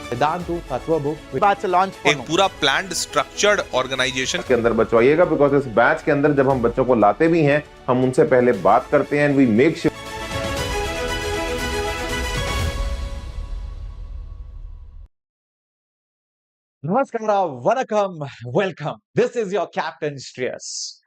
वेदांतु तत्व बुक बात से लॉन्च एक पूरा प्लान्ड स्ट्रक्चर्ड ऑर्गेनाइजेशन के अंदर बचवाइएगा, बिकॉज इस बैच के अंदर जब हम बच्चों को लाते भी हैं, हम उनसे पहले बात करते हैं and we make sure. Namaskara, Vanakkam, welcome. This is your Captain Shreyas.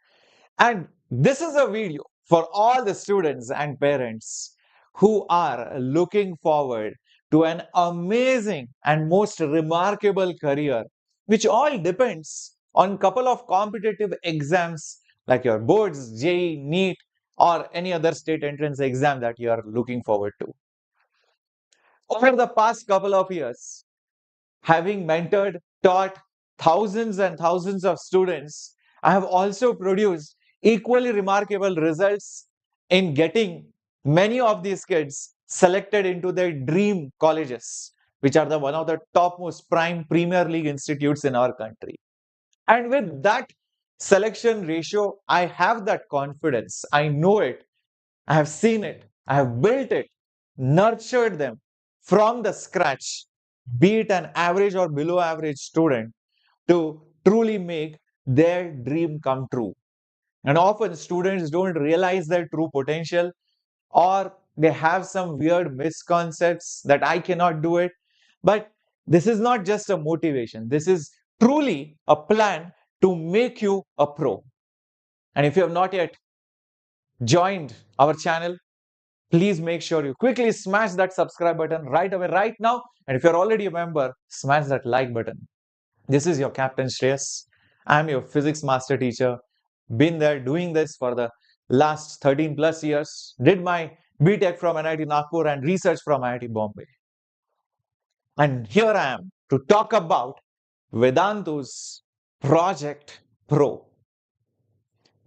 And this is a video for all the students and parents who are looking forward to an amazing and most remarkable career, which all depends on couple of competitive exams like your boards, JEE, NEET, or any other state entrance exam that you are looking forward to. Over the past couple of years, having mentored, taught thousands and thousands of students, I have also produced equally remarkable results in getting many of these kids selected into their dream colleges, which are one of the topmost prime Premier League institutes in our country. And with that selection ratio, I have that confidence. I know it. I have seen it. I have built it, nurtured them from the scratch, be it an average or below average student, to truly make their dream come true. And often students don't realize their true potential, or they have some weird misconceptions that I cannot do it. But this is not just a motivation. This is truly a plan to make you a pro. And if you have not yet joined our channel, please make sure you quickly smash that subscribe button right away, right now. And if you're already a member, smash that like button. This is your Captain Shreyas. I'm your physics master teacher. Been there doing this for the last 13 plus years. Did my BTech from NIT Nagpur and research from IIT Bombay. And here I am to talk about Vedantu's Project Pro.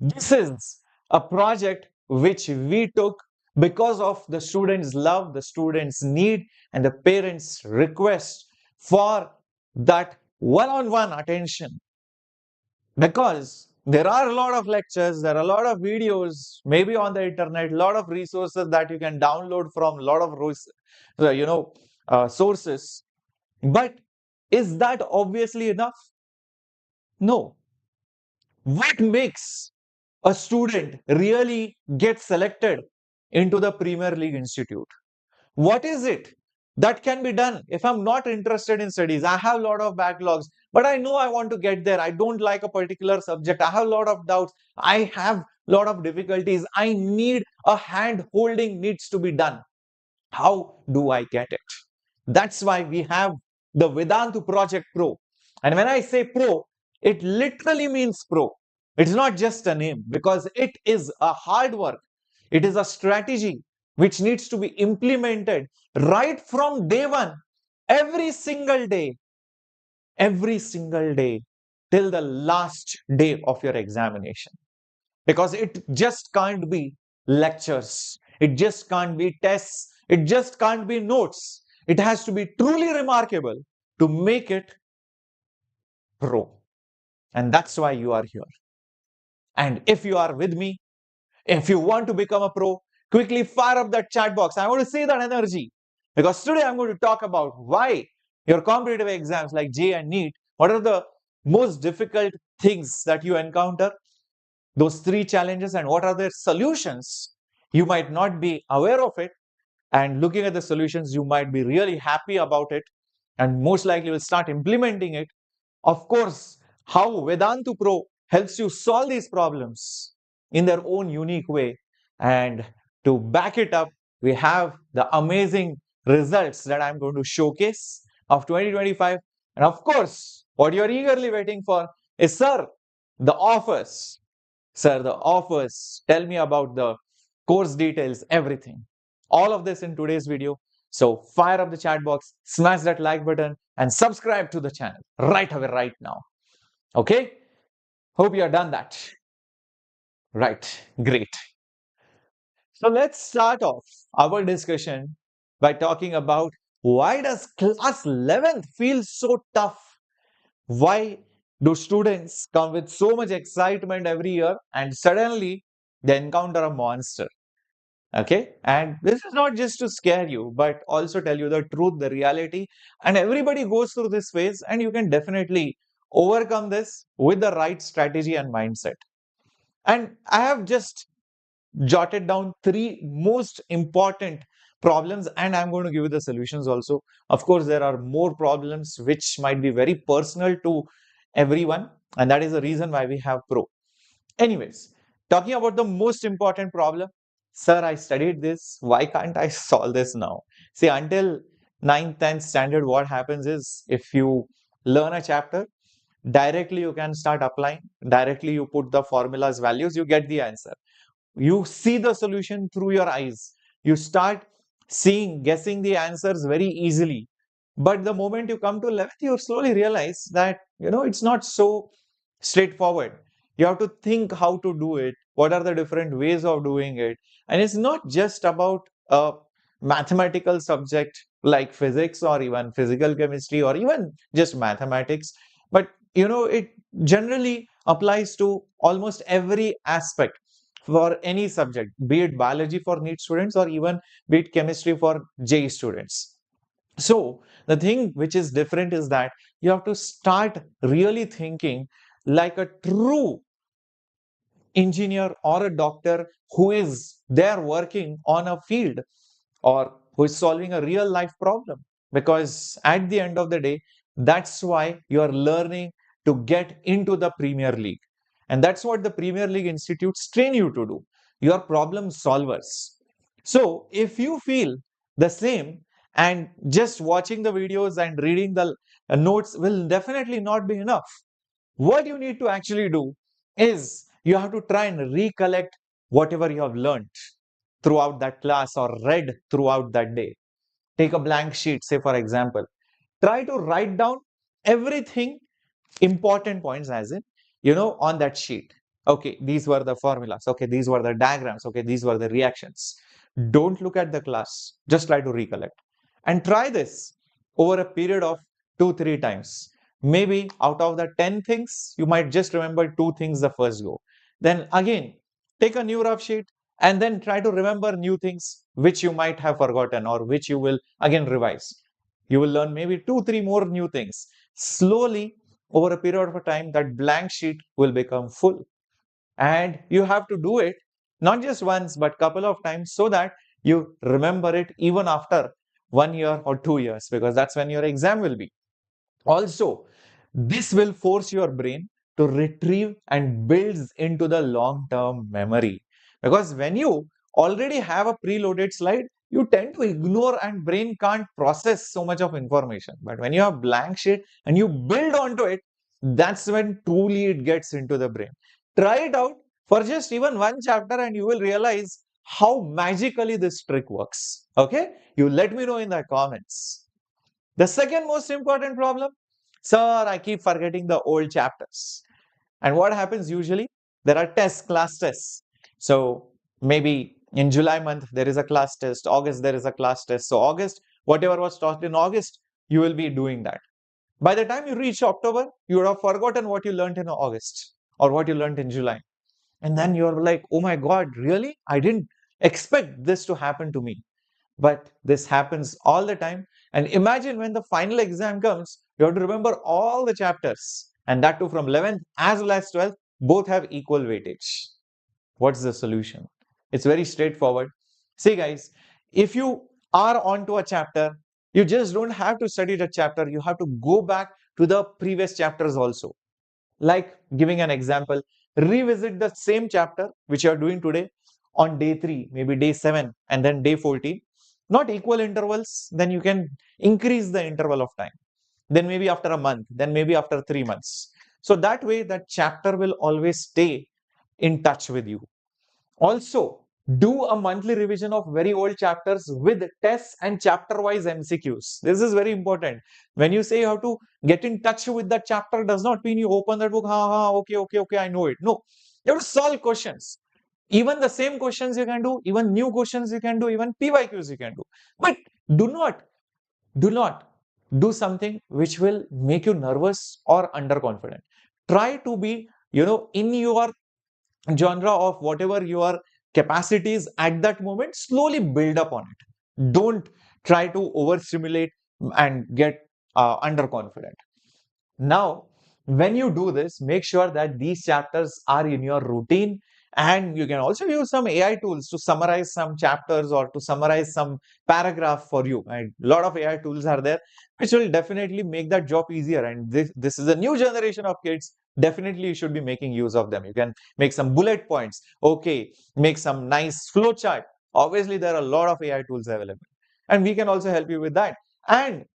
This is a project which we took because of the students' love, the students' need, and the parents' request for that one-on-one attention. Because there are a lot of lectures, there are a lot of videos, maybe on the internet, a lot of resources that you can download from a lot of sources. But is that obviously enough? No. What makes a student really get selected into the Premier League Institute? What is it that can be done if I'm not interested in studies? I have a lot of backlogs, but I know I want to get there. I don't like a particular subject. I have a lot of doubts. I have a lot of difficulties. I need a hand holding needs to be done. How do I get it? That's why we have the Vedantu Project Pro. And when I say pro, it literally means pro. It's not just a name, because it is a hard work. It is a strategy which needs to be implemented right from day one, every single day till the last day of your examination. Because it just can't be lectures. It just can't be tests. It just can't be notes. It has to be truly remarkable to make it pro. And that's why you are here. And if you are with me, if you want to become a pro, quickly fire up that chat box. I want to see that energy. Because today I'm going to talk about why your competitive exams like JEE and NEET, what are the most difficult things that you encounter, those three challenges, and what are their solutions. You might not be aware of it, and looking at the solutions, you might be really happy about it, and most likely will start implementing it. Of course, how Vedantu Pro helps you solve these problems in their own unique way. And to back it up, we have the amazing results that I'm going to showcase of 2025. And of course, what you're eagerly waiting for is, sir, the offers. Sir, the offers. Tell me about the course details, everything. All of this in today's video. So fire up the chat box, smash that like button, and subscribe to the channel right away, right now. Okay? Hope you have done that. Right. Great. So let's start off our discussion by talking about why does class 11th feel so tough? Why do students come with so much excitement every year and suddenly they encounter a monster? Okay, and this is not just to scare you, but also tell you the truth, the reality. And everybody goes through this phase, and you can definitely overcome this with the right strategy and mindset. And I have just jotted down three most important problems, and I'm going to give you the solutions also. Of course, there are more problems which might be very personal to everyone, and that is the reason why we have pro. Anyways, talking about the most important problem, sir, I studied this. Why can't I solve this now? See, until 9th, 10th standard, what happens is if you learn a chapter, directly you can start applying, directly you put the formulas, values, you get the answer. You see the solution through your eyes. You start seeing, guessing the answers very easily. But the moment you come to 11th, you slowly realize that, it's not so straightforward. You have to think how to do it. What are the different ways of doing it? And it's not just about a mathematical subject like physics or even physical chemistry or even just mathematics. But, it generally applies to almost every aspect for any subject, be it biology for NEET students or even be it chemistry for JEE students. So the thing which is different is that you have to start really thinking like a true engineer or a doctor who is there working on a field or who is solving a real life problem. Because at the end of the day, that's why you are learning to get into the Premier League. And that's what the Premier League institutes train you to do. You are problem solvers. So if you feel the same and just watching the videos and reading the notes will definitely not be enough. What you need to actually do is you have to try and recollect whatever you have learned throughout that class or read throughout that day. Take a blank sheet, say for example, try to write down everything important points as in, on that sheet. Okay, these were the formulas. Okay, these were the diagrams. Okay, these were the reactions. Don't look at the class. Just try to recollect. And try this over a period of 2, 3 times. Maybe out of the 10 things, you might just remember 2 things the first go. Then again, take a new rough sheet and then try to remember new things which you might have forgotten or which you will again revise. You will learn maybe 2, 3 more new things. Slowly, over a period of time, that blank sheet will become full. And you have to do it not just once, but couple of times so that you remember it even after 1 year or 2 years, because that's when your exam will be. Also, this will force your brain to retrieve and builds into the long-term memory. Because when you already have a preloaded slide, you tend to ignore and brain can't process so much of information. But when you have blank sheet and you build onto it, that's when truly it gets into the brain. Try it out for just even one chapter and you will realize how magically this trick works. Okay? You let me know in the comments. The second most important problem, sir, I keep forgetting the old chapters. And what happens usually? There are tests, class tests. So maybe in July month, there is a class test. August, there is a class test. So August, whatever was taught in August, you will be doing that. By the time you reach October, you would have forgotten what you learned in August or what you learned in July. And then you're like, oh my God, really? I didn't expect this to happen to me. But this happens all the time. And imagine when the final exam comes, you have to remember all the chapters. And that too from 11th as well as 12th, both have equal weightage. What's the solution? It's very straightforward. See guys, if you are onto a chapter, you just don't have to study the chapter. You have to go back to the previous chapters also. Like giving an example, revisit the same chapter which you are doing today on day 3, maybe day 7, and then day 14. Not equal intervals, then you can increase the interval of time. Then maybe after a month, then maybe after 3 months. So that way, that chapter will always stay in touch with you. Also, do a monthly revision of very old chapters with tests and chapter-wise MCQs. This is very important. When you say you have to get in touch with that chapter, does not mean you open that book, okay, I know it. No, you have to solve questions. Even the same questions you can do, even new questions you can do, even PYQs you can do. But do not do something which will make you nervous or underconfident. Try to be, in your genre of whatever you are capacities at that moment, slowly build up on it. Don't try to overstimulate and get underconfident. Now, when you do this, make sure that these chapters are in your routine, and you can also use some AI tools to summarize some chapters or to summarize some paragraph for you. And a lot of AI tools are there, which will definitely make that job easier. And this is a new generation of kids. Definitely, you should be making use of them. You can make some bullet points. Okay, make some nice flow chart. Obviously, there are a lot of AI tools available, and we can also help you with that. And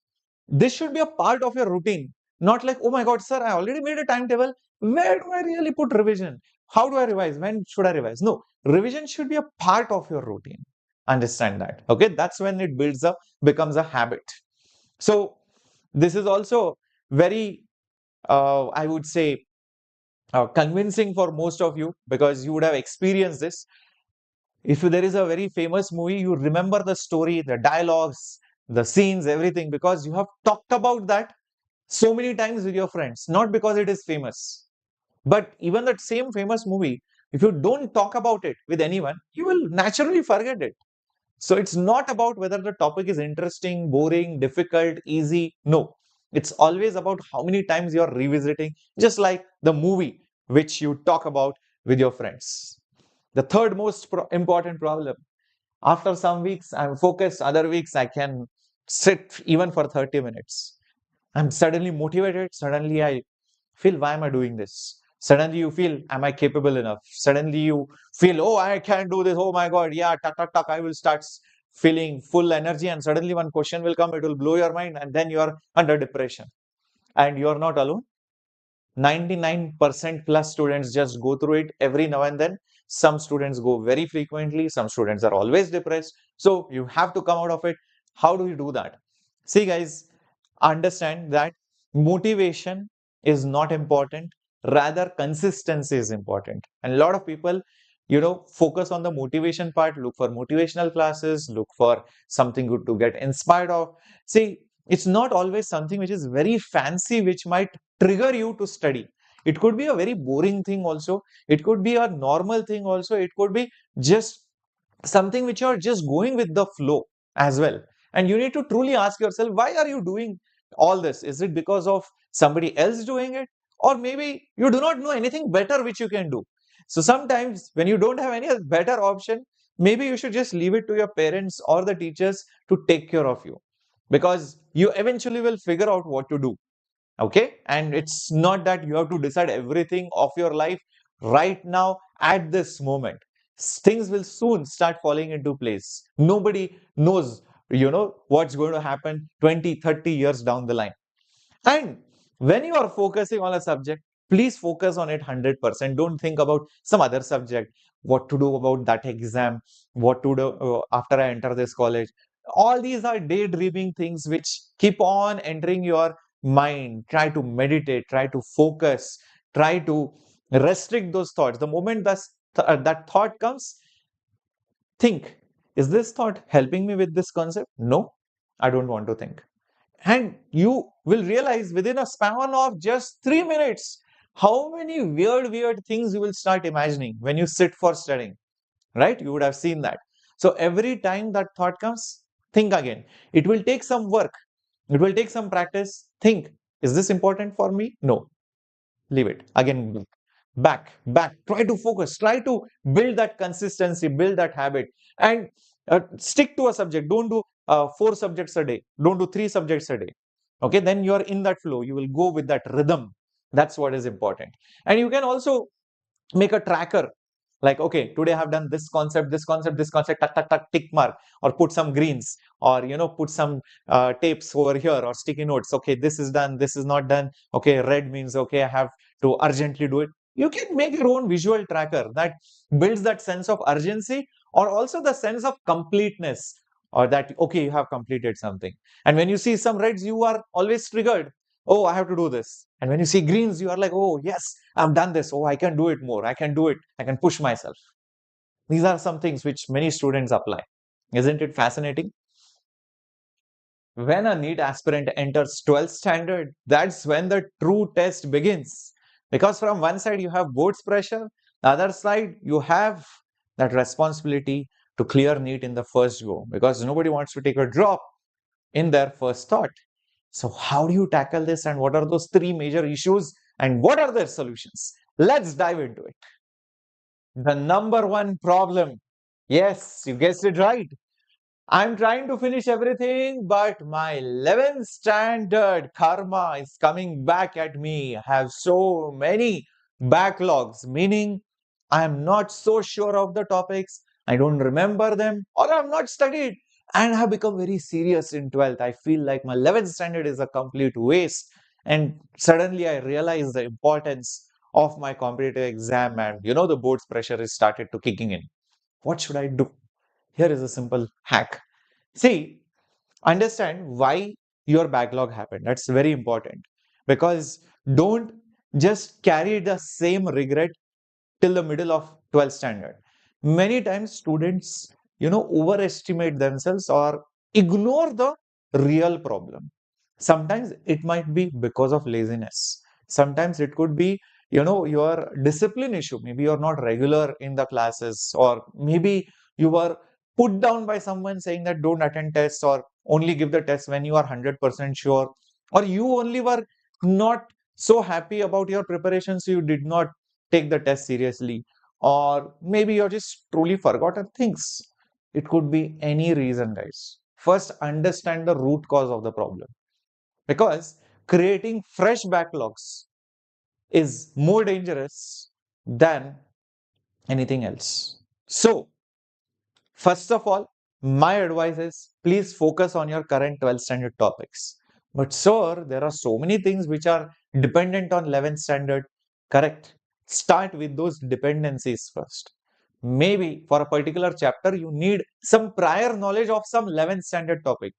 this should be a part of your routine, not like, oh my God, sir, I already made a timetable. Where do I really put revision? How do I revise? When should I revise? No, revision should be a part of your routine. Understand that. Okay, that's when it builds up, becomes a habit. So, this is also very, I would say, convincing for most of you, because you would have experienced this. If there is a very famous movie, you remember the story, the dialogues, the scenes, everything, because you have talked about that so many times with your friends, not because it is famous. But even that same famous movie, if you don't talk about it with anyone, you will naturally forget it. So it's not about whether the topic is interesting, boring, difficult, easy. No, it's always about how many times you're revisiting, just like the movie which you talk about with your friends. The third most important problem, after some weeks, I'm focused, other weeks, I can sit even for 30 minutes. I'm suddenly motivated. Suddenly, I feel, why am I doing this? Suddenly, you feel, am I capable enough? Suddenly, you feel, oh, I can do this. Oh my God, yeah, tuck, tuck, tuck. I will start feeling full energy. And suddenly, one question will come, it will blow your mind. And then you are under depression. And you are not alone. 99% plus students just go through it every now and then. Some students go very frequently. Some students are always depressed. So you have to come out of it. How do you do that? See, guys, understand that motivation is not important. Rather, consistency is important. And a lot of people, focus on the motivation part, look for motivational classes, look for something good to get inspired of. See, it's not always something which is very fancy, which might trigger you to study. It could be a very boring thing also. It could be a normal thing also. It could be just something which you're just going with the flow as well. And you need to truly ask yourself, why are you doing all this? Is it because of somebody else doing it? Or maybe you do not know anything better which you can do. So sometimes when you don't have any better option, maybe you should just leave it to your parents or the teachers to take care of you, because you eventually will figure out what to do. Okay, and it's not that you have to decide everything of your life right now at this moment. Things will soon start falling into place. Nobody knows, what's going to happen 20-30 years down the line. And when you are focusing on a subject, please focus on it 100%. Don't think about some other subject, what to do about that exam, what to do after I enter this college. All these are daydreaming things which keep on entering your mind. Try to meditate, try to focus, try to restrict those thoughts. The moment that thought comes, think, is this thought helping me with this concept? No, I don't want to think. And you will realize within a span of just 3 minutes how many weird things you will start imagining when you sit for studying, right? You would have seen that. So every time that thought comes, think again. It will take some work, it will take some practice. Think, is this important for me? No, leave it. Again, back. Try to focus, try to build that consistency, build that habit, and stick to a subject. Don't do 4 subjects a day, don't do 3 subjects a day. Okay, then you are in that flow, you will go with that rhythm. That's what is important. And you can also make a tracker, like, okay, today I have done this concept, tuck, tuck, tuck, tick mark, or put some greens, or put some tapes over here, or sticky notes. Okay, this is done, this is not done. Okay, red means, okay, I have to urgently do it. You can make your own visual tracker that builds that sense of urgency, or also the sense of completeness, or that, okay, you have completed something. And when you see some reds, you are always triggered. Oh, I have to do this. And when you see greens, you are like, oh, yes, I've done this. Oh, I can do it more. I can do it. I can push myself. These are some things which many students apply. Isn't it fascinating? When a NEET aspirant enters 12th standard, that's when the true test begins. Because from one side, you have board's pressure, the other side, you have that responsibility to clear NEET in the first go, because nobody wants to take a drop in their first thought. So how do you tackle this, and what are those three major issues, and what are their solutions? Let's dive into it. The number one problem. Yes, you guessed it right. I'm trying to finish everything, but my 11th standard karma is coming back at me. I have so many backlogs, meaning I am not so sure of the topics, I don't remember them, or I have not studied, and I have become very serious in 12th. I feel like my 11th standard is a complete waste, and suddenly I realize the importance of my competitive exam, and the board's pressure is started to kicking in. What should I do? Here is a simple hack. See, understand why your backlog happened. That's very important, because don't just carry the same regret till the middle of 12th standard. Many times students, overestimate themselves or ignore the real problem. Sometimes it might be because of laziness. Sometimes it could be, your discipline issue. Maybe you're not regular in the classes, or maybe you were put down by someone saying that don't attend tests or only give the test when you are 100% sure, or you only were not so happy about your preparation, so you did not take the test seriously, or maybe you're just truly forgotten things. It could be any reason, guys. First, understand the root cause of the problem, because creating fresh backlogs is more dangerous than anything else. So, first of all, my advice is please focus on your current 12th standard topics. But sir, there are so many things which are dependent on 11th standard. Correct. Start with those dependencies first. Maybe for a particular chapter, you need some prior knowledge of some 11th standard topic.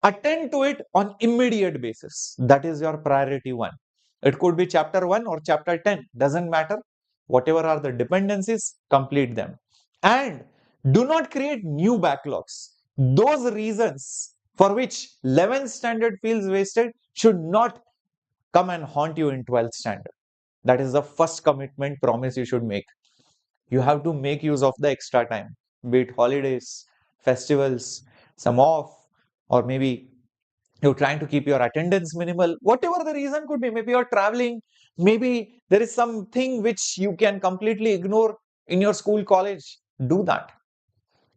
Attend to it on immediate basis. That is your priority one. It could be chapter 1 or chapter 10, doesn't matter. Whatever are the dependencies, complete them. And do not create new backlogs. Those reasons for which 11th standard feels wasted should not come and haunt you in 12th standard. That is the first commitment promise you should make. You have to make use of the extra time, be it holidays, festivals, some off, or maybe you're trying to keep your attendance minimal, whatever the reason could be. Maybe you're traveling, maybe there is something which you can completely ignore in your school, college. Do that.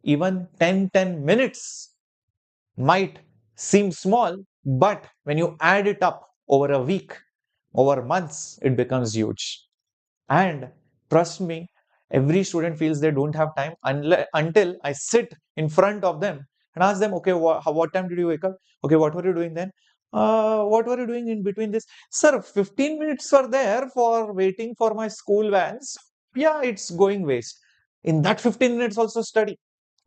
Even 10 minutes might seem small, but when you add it up over a week, over months, it becomes huge. And trust me, every student feels they don't have time until I sit in front of them and ask them, okay, what time did you wake up? Okay, what were you doing then? What were you doing in between this? Sir, 15 minutes were there for waiting for my school vans. Yeah, it's going waste. In that 15 minutes also study.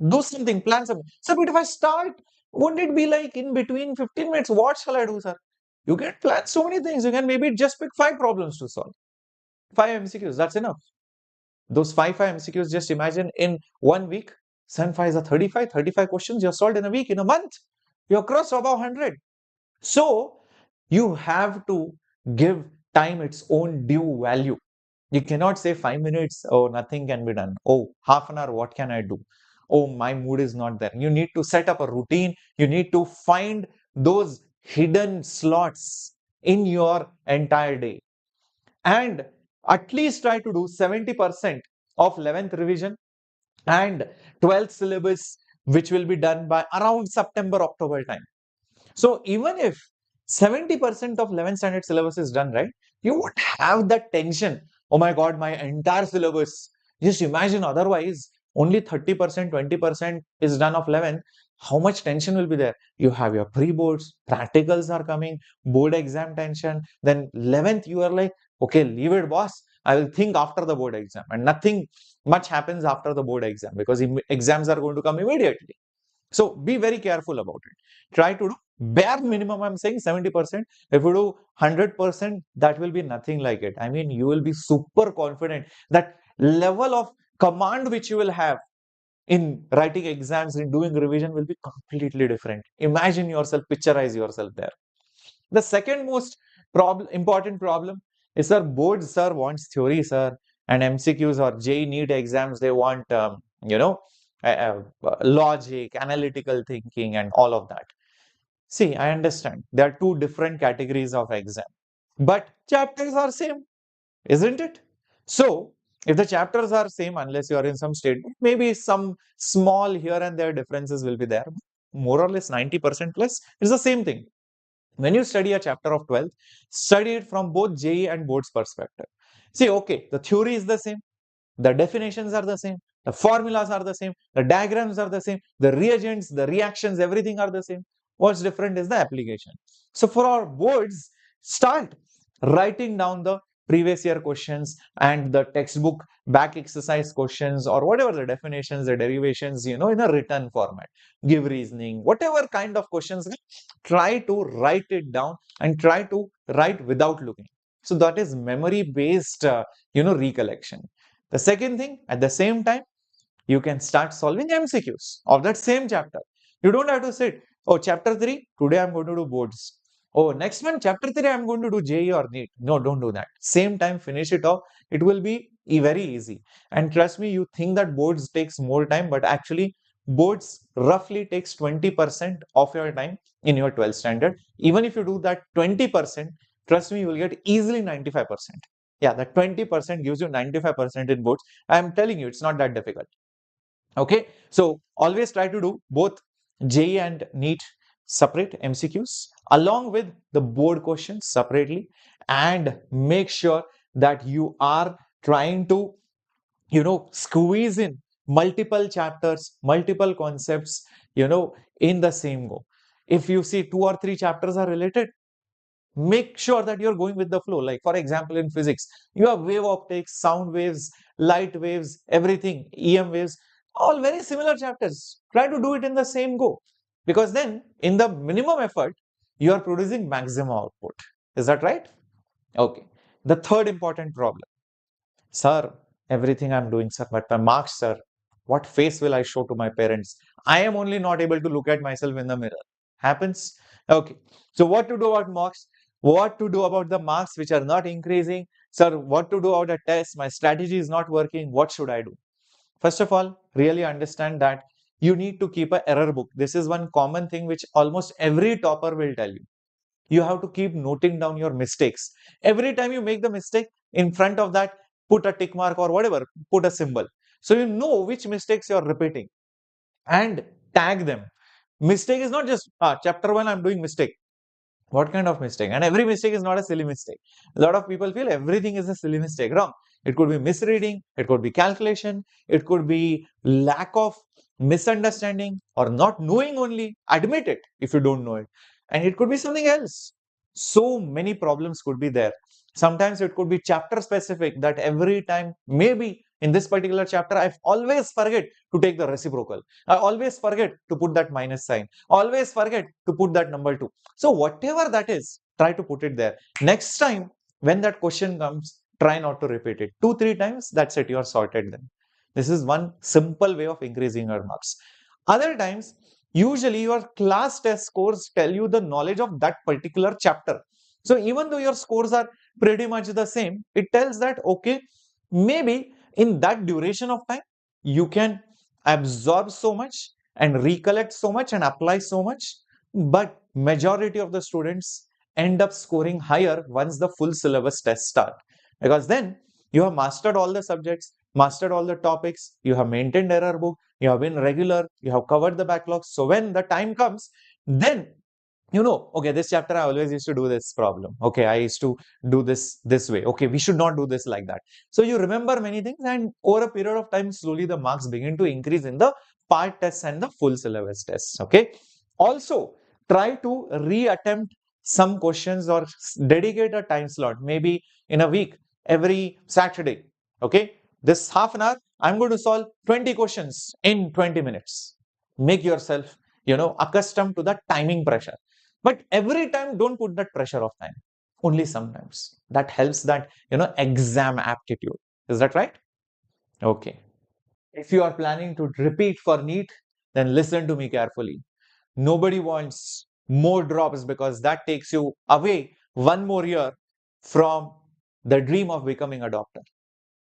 Do something, plan something. Sir, but if I start, won't it be like in between 15 minutes? What shall I do, sir? You can plan so many things. You can maybe just pick 5 problems to solve. 5 MCQs, that's enough. Those five MCQs, just imagine in 1 week, 7 5 is a 35 questions you're solved in a week, in a month. You're across above 100. So you have to give time its own due value. You cannot say 5 minutes, oh, nothing can be done. Oh, half an hour, what can I do? Oh, my mood is not there. You need to set up a routine. You need to find those hidden slots in your entire day, and at least try to do 70% of 11th revision and 12th syllabus, which will be done by around September, October time. So even if 70% of 11th standard syllabus is done, right, you won't have that tension. Oh my God, my entire syllabus. Just imagine otherwise, only 30%, 20% is done of 11th. How much tension will be there? You have your pre-boards, practicals are coming, board exam tension. Then 11th, you are like, okay, leave it, boss. I will think after the board exam. And nothing much happens after the board exam, because exams are going to come immediately. So be very careful about it. Try to do bare minimum. I'm saying 70%. If you do 100%, that will be nothing like it. I mean, you will be super confident. That level of command which you will have in writing exams, in doing revision, will be completely different. Imagine yourself, picturize yourself there. The second most important problem is, sir, board sir wants theory, sir. And MCQs or JEE NEET exams, they want, logic, analytical thinking, and all of that. See, I understand there are two different categories of exam, but chapters are same, isn't it? So, if the chapters are same, unless you are in some state, maybe some small here and there differences will be there. More or less 90% plus, it's the same thing. When you study a chapter of 12th, study it from both JEE and board's perspective. See, okay, the theory is the same, the definitions are the same, the formulas are the same, the diagrams are the same, the reagents, the reactions, everything are the same. What's different is the application. So for our boards, start writing down the previous year questions and the textbook back exercise questions, or whatever the definitions, the derivations, in a written format. Give reasoning, whatever kind of questions, try to write it down and try to write without looking. So that is memory based, recollection. The second thing, at the same time, you can start solving MCQs of that same chapter. You don't have to sit, oh, chapter 3, today I'm going to do boards. Oh, next one, chapter 3, I'm going to do JEE or NEET. No, don't do that. Same time, finish it off. It will be very easy. And trust me, you think that boards takes more time, but actually boards roughly takes 20% of your time in your 12th standard. Even if you do that 20%, trust me, you will get easily 95%. Yeah, that 20% gives you 95% in boards. I'm telling you, it's not that difficult. Okay, so always try to do both JEE and NEET separate MCQs along with the board questions separately, and make sure that you are trying to, squeeze in multiple chapters, multiple concepts, in the same go. If you see 2 or 3 chapters are related, make sure that you're going with the flow. Like for example, in physics, you have wave optics, sound waves, light waves, everything, EM waves, all very similar chapters. Try to do it in the same go, because then in the minimum effort, you are producing maximum output. Is that right? Okay. The third important problem, sir, everything I'm doing, sir, but my marks, sir, what face will I show to my parents? I am only not able to look at myself in the mirror. Happens? Okay. So what to do about marks? What to do about the marks which are not increasing? Sir, what to do about the test? My strategy is not working. What should I do? First of all, really understand that you need to keep an error book. This is one common thing which almost every topper will tell you. You have to keep noting down your mistakes. Every time you make the mistake, in front of that, put a tick mark or whatever, put a symbol. So you know which mistakes you are repeating and tag them. Mistake is not just, chapter 1, I'm doing mistake. What kind of mistake? And every mistake is not a silly mistake. A lot of people feel everything is a silly mistake. Wrong. It could be misreading, it could be calculation, it could be lack of misunderstanding or not knowing only. Admit it if you don't know it. And it could be something else. So many problems could be there. Sometimes it could be chapter specific, that every time, maybe in this particular chapter, I always forget to take the reciprocal. I always forget to put that minus sign. Always forget to put that number 2. So whatever that is, try to put it there. Next time, when that question comes, try not to repeat it. 2-3 times, that's it, you are sorted then. This is one simple way of increasing your marks. Other times, usually your class test scores tell you the knowledge of that particular chapter. So even though your scores are pretty much the same, it tells that, okay, maybe in that duration of time, you can absorb so much and recollect so much and apply so much, but majority of the students end up scoring higher once the full syllabus tests start, because then you have mastered all the subjects, mastered all the topics, you have maintained error book, you have been regular, you have covered the backlogs. So when the time comes, then okay, this chapter I always used to do this problem. Okay, I used to do this way. Okay, we should not do this like that. So you remember many things, and over a period of time, slowly the marks begin to increase in the part tests and the full syllabus tests. Okay. Also, try to re-attempt some questions or dedicate a time slot, maybe in a week, every Saturday. Okay. This half an hour, I'm going to solve 20 questions in 20 minutes. Make yourself, accustomed to the timing pressure. But every time, don't put that pressure of time. Only sometimes. That helps that, exam aptitude. Is that right? Okay. If you are planning to repeat for NEET, then listen to me carefully. Nobody wants more drops, because that takes you away one more year from the dream of becoming a doctor.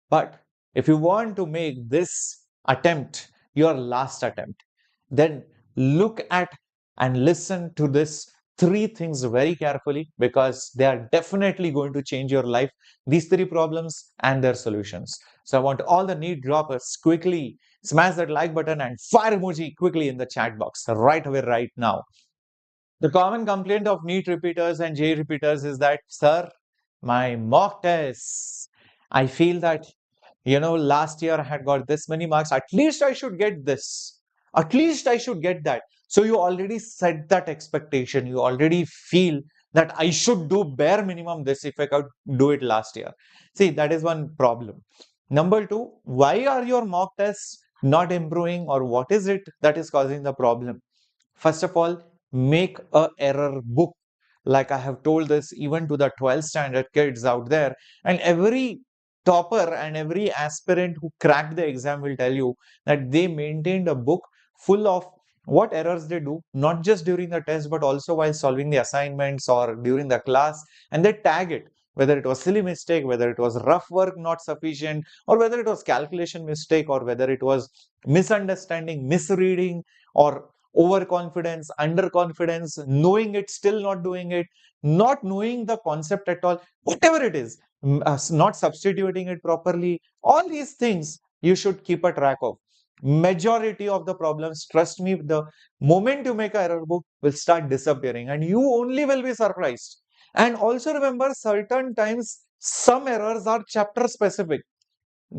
But if you want to make this attempt your last attempt, then look at and listen to this three things very carefully, because they are definitely going to change your life, these three problems and their solutions. So I want all the NEET droppers quickly smash that like button and fire emoji quickly in the chat box right away, right now. The common complaint of NEET repeaters and J repeaters is that, sir, my mock tests, I feel that, last year I had got this many marks. At least I should get this. At least I should get that. So you already set that expectation. You already feel that I should do bare minimum this if I could do it last year. See, that is one problem. Number two, why are your mock tests not improving, or what is it that is causing the problem? First of all, make a error book. Like I have told this even to the 12th standard kids out there, and every topper and every aspirant who cracked the exam will tell you that they maintained a book full of what errors they do, not just during the test, but also while solving the assignments or during the class, and they tag it, whether it was silly mistake, whether it was rough work not sufficient, or whether it was calculation mistake, or whether it was misunderstanding, misreading, or overconfidence, underconfidence, knowing it, still not doing it, not knowing the concept at all, whatever it is, not substituting it properly, all these things you should keep a track of. Majority of the problems, trust me, the moment you make a error book will start disappearing and you only will be surprised. And also remember, certain times some errors are chapter specific.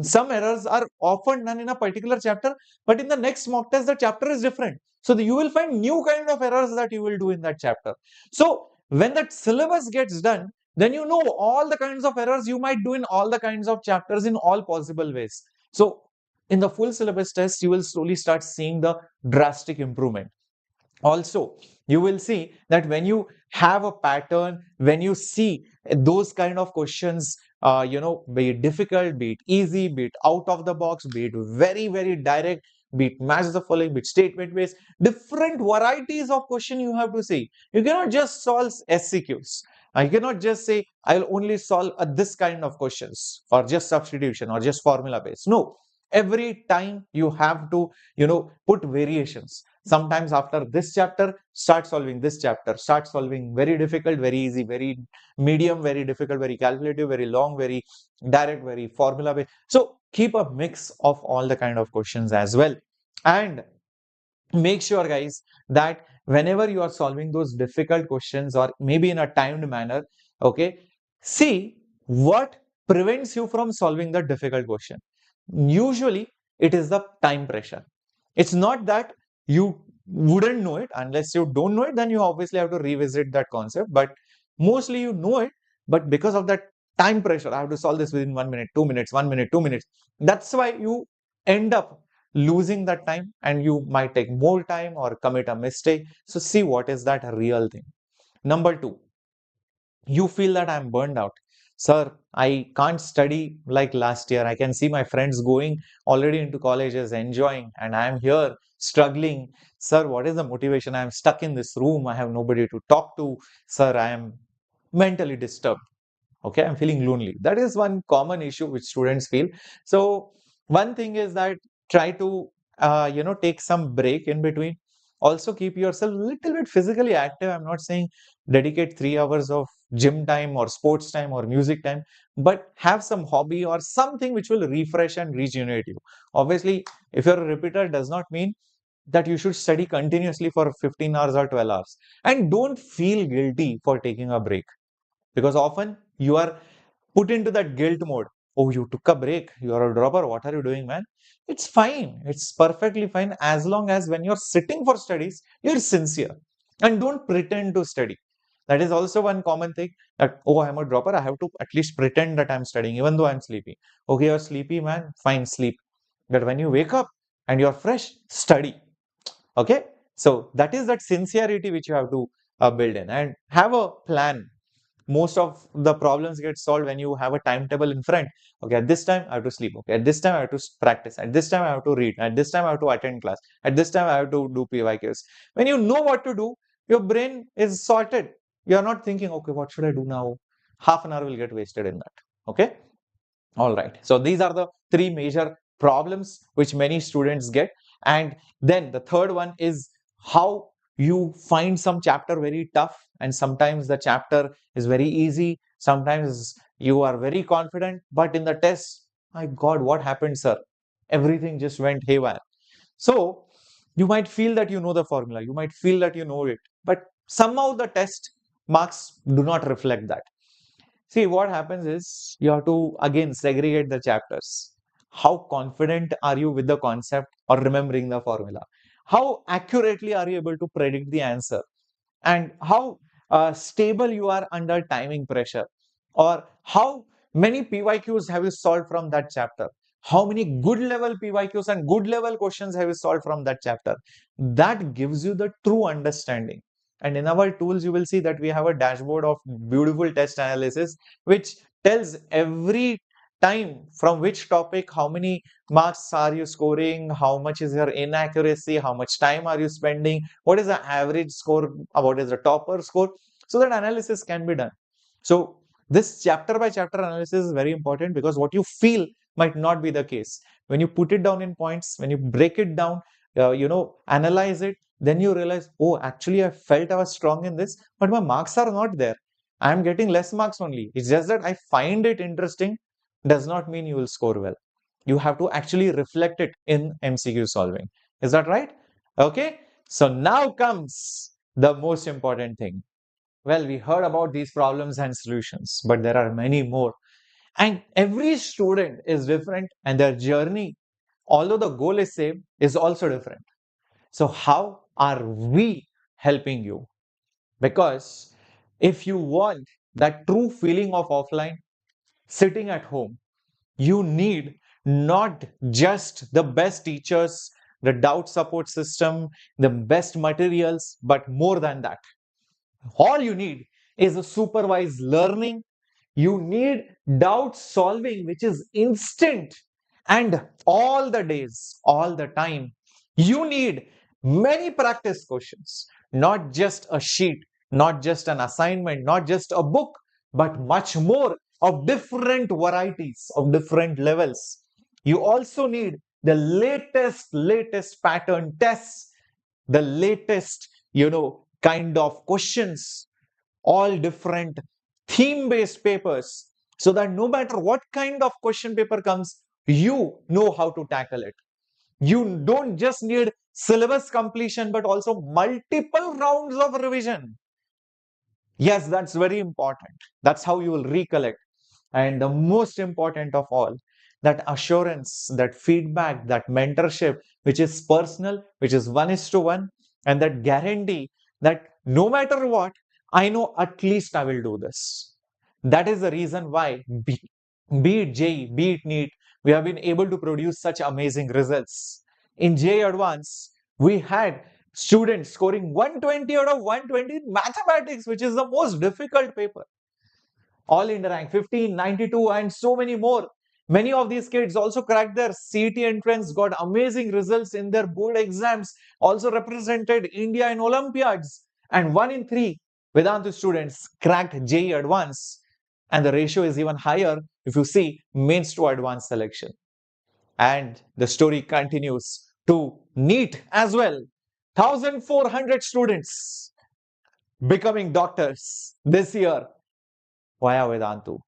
Some errors are often done in a particular chapter, but in the next mock test, the chapter is different. So you will find new kind of errors that you will do in that chapter. So when that syllabus gets done, then you know all the kinds of errors you might do in all the kinds of chapters in all possible ways. So in the full syllabus test, you will slowly start seeing the drastic improvement. Also, you will see that when you have a pattern, when you see those kind of questions, be it difficult, be it easy, be it out of the box, be it very, very direct, be it match the following, be it statement based, different varieties of question you have to see. You cannot just solve SCQs. I cannot just say I'll only solve this kind of questions, or just substitution, or just formula based. No, every time you have to, put variations. Sometimes after this chapter, start solving this chapter, start solving very difficult, very easy, very medium, very difficult, very calculative, very long, very direct, very formula based. So keep a mix of all the kind of questions as well. And make sure, guys, that whenever you are solving those difficult questions, or maybe in a timed manner, okay, see what prevents you from solving the difficult question. Usually it is the time pressure. It's not that you wouldn't know it. Unless you don't know it, then you obviously have to revisit that concept, but mostly you know it, but because of that time pressure, I have to solve this within 1 minute, 2 minutes, 1 minute, 2 minutes, that's why you end up losing that time, and you might take more time or commit a mistake. So see what is that real thing. Number two, you feel that I'm burned out. Sir, I can't study like last year. I can see my friends going already into colleges, enjoying, and I am here struggling. Sir, what is the motivation? I am stuck in this room. I have nobody to talk to. Sir, I am mentally disturbed. Okay, I'm feeling lonely. That is one common issue which students feel. So one thing is that try to take some break in between. Also keep yourself a little bit physically active. I'm not saying dedicate 3 hours of gym time or sports time or music time, but have some hobby or something which will refresh and regenerate you. Obviously, if you're a repeater, does not mean that you should study continuously for 15 hours or 12 hours. And don't feel guilty for taking a break, because often you are put into that guilt mode. Oh, you took a break, you are a dropper, what are you doing, man? It's fine, it's perfectly fine, as long as when you're sitting for studies, you're sincere and don't pretend to study. That is also one common thing, that, oh, I'm a dropper, I have to at least pretend that I'm studying even though I'm sleepy. Okay, you're sleepy, man, fine, sleep. But when you wake up and you're fresh, study. Okay, so that is that sincerity which you have to build in, and have a plan. Most of the problems get solved when you have a timetable in front. Okay, at this time I have to sleep. Okay, at this time I have to practice. At this time I have to read. At this time I have to attend class. At this time I have to do PYQs. When you know what to do, your brain is sorted. You are not thinking, okay, what should I do now? Half an hour will get wasted in that. Okay. All right. So these are the three major problems which many students get. And then the third one is how you find some chapter very tough, and sometimes the chapter is very easy. Sometimes you are very confident, but in the test, my God, what happened, sir? Everything just went haywire. So you might feel that you know the formula, you might feel that you know it, but somehow the test marks do not reflect that. See, what happens is you have to again segregate the chapters. How confident are you with the concept or remembering the formula? How accurately are you able to predict the answer? And how stable you are under timing pressure? Or how many PYQs have you solved from that chapter? How many good level PYQs and good level questions have you solved from that chapter? That gives you the true understanding. And in our tools, you will see that we have a dashboard of beautiful test analysis, which tells every time from which topic, how many marks are you scoring, how much is your inaccuracy, how much time are you spending, what is the average score, what is the topper score, so that analysis can be done. So this chapter by chapter analysis is very important, because what you feel might not be the case. When you put it down in points, when you break it down, analyze it, then you realize, oh, actually I felt I was strong in this, but my marks are not there. I am getting less marks only. It's just that I find it interesting, does not mean you will score well. You have to actually reflect it in MCQ solving. Is that right? Okay. So now comes the most important thing. Well, we heard about these problems and solutions, but there are many more. And every student is different, and their journey, although the goal is same, is also different. So how are we helping you? Because if you want that true feeling of offline, sitting at home, you need not just the best teachers, the doubt support system, the best materials, but more than that. All you need is a supervised learning. You need doubt solving, which is instant and all the days, all the time. You need many practice questions, not just a sheet, not just an assignment, not just a book, but much more of different varieties, of different levels. You also need the latest pattern tests, the latest, kind of questions, all different theme based papers, so that no matter what kind of question paper comes, you know how to tackle it. You don't just need syllabus completion, but also multiple rounds of revision. Yes, that's very important. That's how you will recollect. And the most important of all, that assurance, that feedback, that mentorship, which is personal, which is 1:1, and that guarantee that no matter what, I know at least I will do this. That is the reason why, be it JEE, be it NEET, we have been able to produce such amazing results. In JEE Advance, we had students scoring 120 out of 120 in mathematics, which is the most difficult paper. All in the rank 15, 92, and so many more. Many of these kids also cracked their CET entrance, got amazing results in their board exams, also represented India in Olympiads. And 1 in 3 Vedantu students cracked JEE Advance. And the ratio is even higher if you see mains to advanced selection. And the story continues to NEET as well. 1,400 students becoming doctors this year via Vedantu.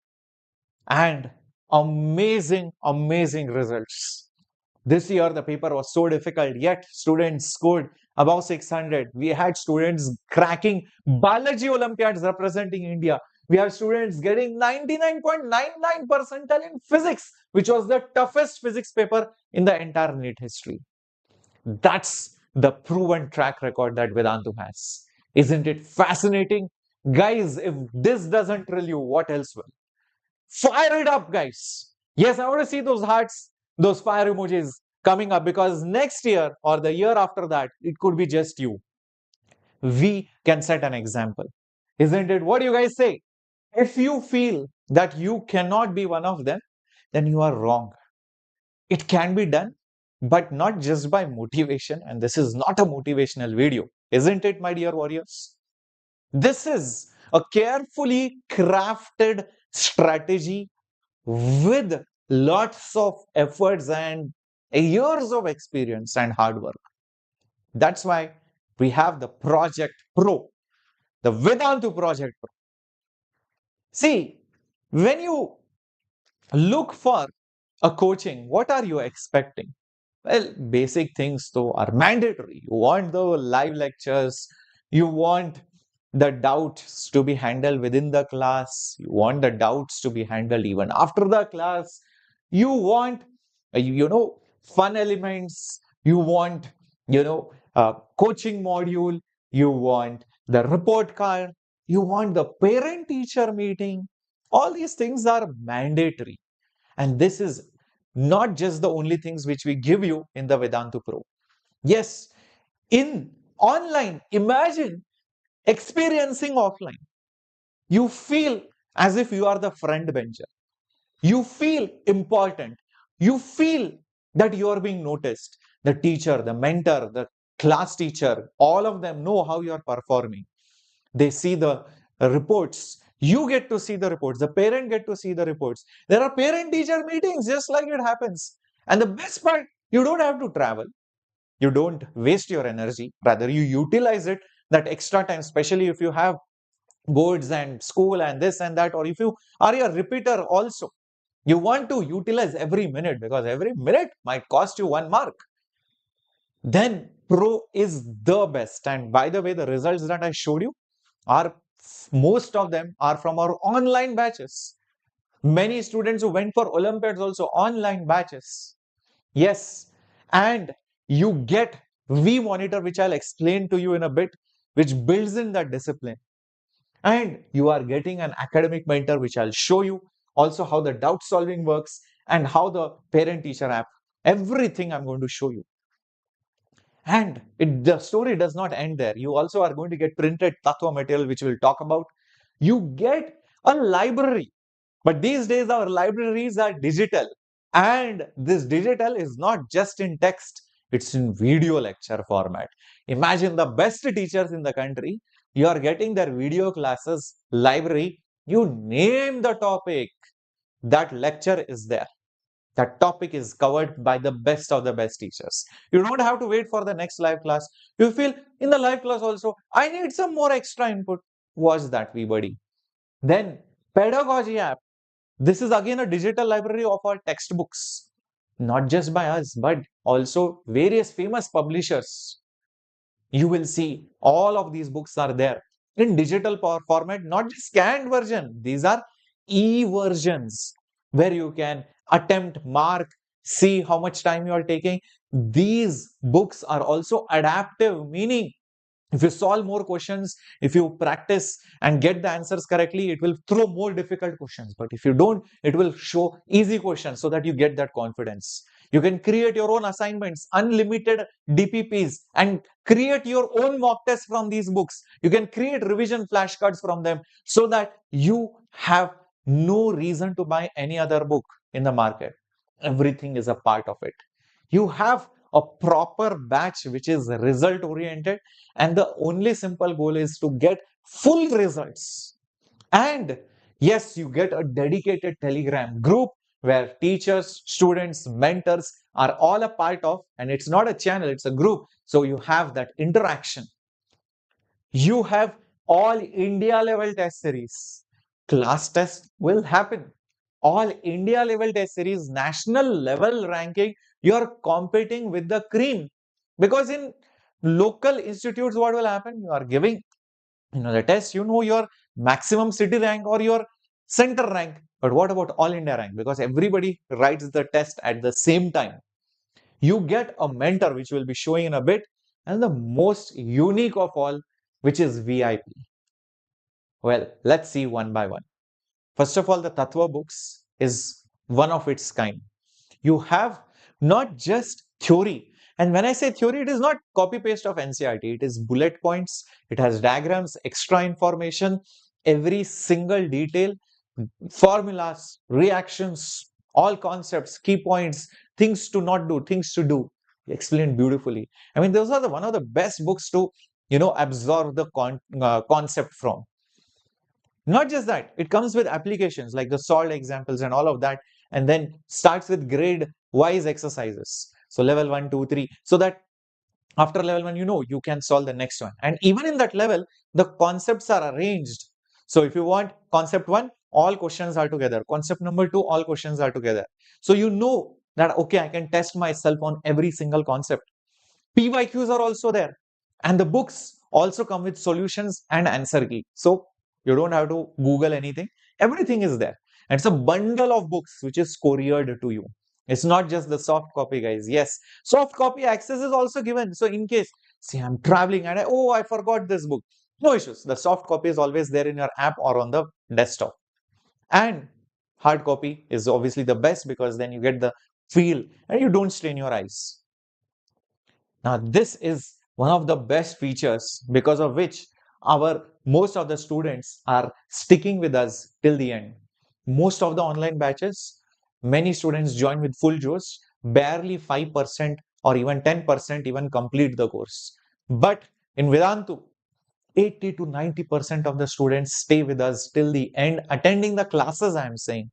And amazing results. This year, the paper was so difficult, yet students scored above 600. We had students cracking biology Olympiads representing India. We have students getting 99.99 percentile in physics, which was the toughest physics paper in the entire NEET history. That's the proven track record that Vedantu has. Isn't it fascinating? Guys, if this doesn't thrill you, what else will? Fire it up, guys. Yes, I want to see those hearts, those fire emojis coming up, because next year or the year after that, it could be just you. We can set an example. Isn't it? What do you guys say? If you feel that you cannot be one of them, then you are wrong. It can be done, but not just by motivation. And this is not a motivational video. Isn't it, my dear warriors? This is a carefully crafted strategy with lots of efforts and years of experience and hard work. That's why we have the Project Pro, the Vedantu Project Pro. See, when you look for a coaching, what are you expecting? Well, basic things though are mandatory. You want the live lectures, you want the doubts to be handled within the class, you want the doubts to be handled even after the class, you want, fun elements, you want, coaching module, you want the report card, you want the parent teacher meeting. All these things are mandatory. And this is not just the only things which we give you in the Vedantu Pro. Yes, in online, imagine experiencing offline. You feel as if you are the front bencher. You feel important. You feel that you are being noticed. The teacher, the mentor, the class teacher, all of them know how you are performing. They see the reports. You get to see the reports. The parent get to see the reports. There are parent-teacher meetings, just like it happens. And the best part, you don't have to travel. You don't waste your energy. Rather, you utilize it, that extra time, especially if you have boards and school and this and that, or if you are a repeater also. You want to utilize every minute because every minute might cost you 1 mark. Then Pro is the best. And by the way, the results that I showed you are, most of them are from our online batches. Many students who went for Olympiads also online batches. Yes, and you get V Monitor, which I'll explain to you in a bit, which builds in that discipline. And you are getting an academic mentor, which I'll show you. Also how the doubt solving works and how the parent teacher app, everything I'm going to show you. And the story does not end there. You also are going to get printed Tattva material, which we'll talk about. You get a library. But these days, our libraries are digital. And this digital is not just in text, it's in video lecture format. Imagine the best teachers in the country. You are getting their video classes, library. You name the topic, that lecture is there. That topic is covered by the best of the best teachers. You don't have to wait for the next live class. You feel in the live class also, I need some more extra input. Watch that, buddy. Then pedagogy app. This is again a digital library of our textbooks, not just by us, but also various famous publishers. You will see all of these books are there in digital format, not just scanned version. These are e-versions where you can attempt, mark, see how much time you are taking. These books are also adaptive, meaning if you solve more questions, if you practice and get the answers correctly, it will throw more difficult questions. But if you don't, it will show easy questions so that you get that confidence. You can create your own assignments, unlimited DPPs, and create your own mock tests from these books. You can create revision flashcards from them so that you have no reason to buy any other book in the market. Everything is a part of it. You have a proper batch which is result oriented, and the only simple goal is to get full results. And yes, you get a dedicated Telegram group where teachers, students, mentors are all a part of, and it's not a channel, it's a group. So you have that interaction. You have all India level test series. Class test will happen. All India level test series, national level ranking, you are competing with the cream. Because in local institutes, what will happen? You are giving the test, your maximum city rank or your center rank. But what about all India rank? Because everybody writes the test at the same time. You get a mentor, which we'll be showing in a bit, and the most unique of all, which is VIP. Well, let's see one by one. First of all, the Tattva books is one of its kind. You have not just theory. And when I say theory, it is not copy paste of NCERT. It is bullet points. It has diagrams, extra information, every single detail, formulas, reactions, all concepts, key points, things to not do, things to do, explained beautifully. I mean, those are one of the best books to, absorb the concept from. Not just that, it comes with applications like the solved examples and all of that. and then starts with grade wise exercises. So level 1, 2, 3, so that after level 1, you can solve the next one. And even in that level, the concepts are arranged. So if you want concept 1, all questions are together. Concept number 2, all questions are together. So you know that, okay, I can test myself on every single concept. PYQs are also there. And the books also come with solutions and answer key. So you don't have to Google anything. Everything is there. And it's a bundle of books which is couriered to you. It's not just the soft copy, guys. Yes, soft copy access is also given. So in case, see, I'm traveling and I forgot this book. No issues. The soft copy is always there in your app or on the desktop. And hard copy is obviously the best because then you get the feel and you don't strain your eyes. Now, this is one of the best features because of which most of the students are sticking with us till the end. Most of the online batches, many students join with full josh, barely 5% or even 10% even complete the course. But in Vedantu, 80 to 90% of the students stay with us till the end, attending the classes, I am saying.